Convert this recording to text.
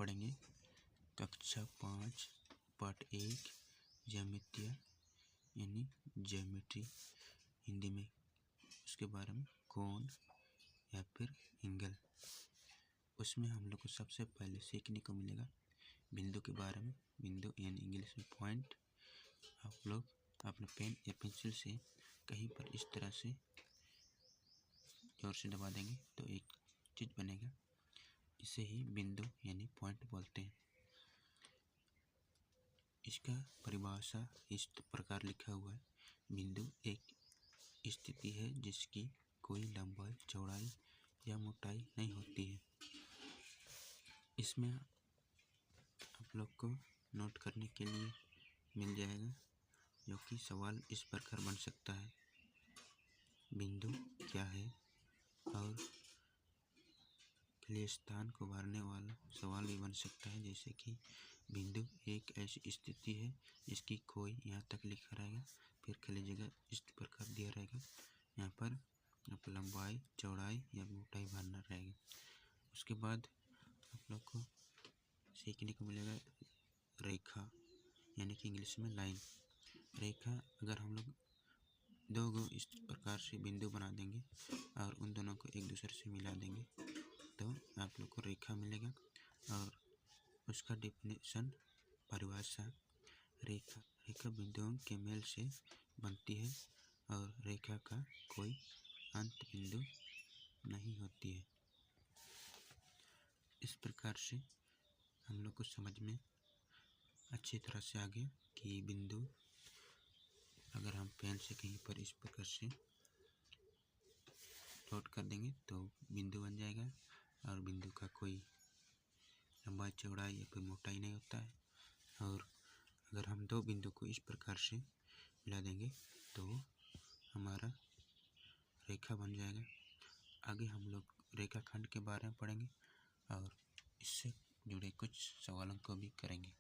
पढ़ेंगे कक्षा 5 पाठ 1 ज्यामितीय यानी ज्योमेट्री हिंदी में, उसके बारे में कोण या फिर एंगल। उसमें हम लोग को सबसे पहले सीखने को मिलेगा बिंदु के बारे में। बिंदु यानी इंग्लिश में पॉइंट। आप लोग अपने पेन या पेंसिल से कहीं पर इस तरह से जोर से दबा देंगे तो एक चीज़ बनेगा, इसे ही बिंदु यानी पॉइंट बोलते हैं। इसका परिभाषा इस प्रकार लिखा हुआ है, बिंदु एक स्थिति है जिसकी कोई लंबाई, चौड़ाई या मोटाई नहीं होती है। इसमें आप लोग को नोट करने के लिए मिल जाएगा, जो कि सवाल इस प्रकार बन सकता है, बिंदु क्या है, और खाली स्थान को भरने वाला सवाल भी बन सकता है, जैसे कि बिंदु एक ऐसी स्थिति है जिसकी कोई, यहाँ तक लिखा रहेगा, फिर खाली जगह इस प्रकार दिया रहेगा, यहाँ पर लंबाई, चौड़ाई या मोटाई भरना रहेगा। उसके बाद आप लोग को सीखने को मिलेगा रेखा यानी कि इंग्लिश में लाइन। रेखा अगर हम लोग दो गो इस प्रकार से बिंदु बना देंगे और उन दोनों को एक दूसरे से मिला देंगे तो आप लोग को रेखा मिलेगा। और उसका डेफिनेशन, परिभाषा, रेखा बिंदुओं के मेल से बनती है और रेखा का कोई अंत बिंदु नहीं होती है। इस प्रकार से हम लोग को समझ में अच्छी तरह से आ गया कि बिंदु अगर हम पेन से कहीं पर इस प्रकार से डॉट कर देंगे तो बिंदु बन जाएगा और बिंदु का कोई लंबाई, चौड़ाई या फिर मोटाई नहीं होता है। और अगर हम दो बिंदु को इस प्रकार से मिला देंगे तो हमारा रेखा बन जाएगा। आगे हम लोग रेखाखंड के बारे में पढ़ेंगे और इससे जुड़े कुछ सवालों को भी करेंगे।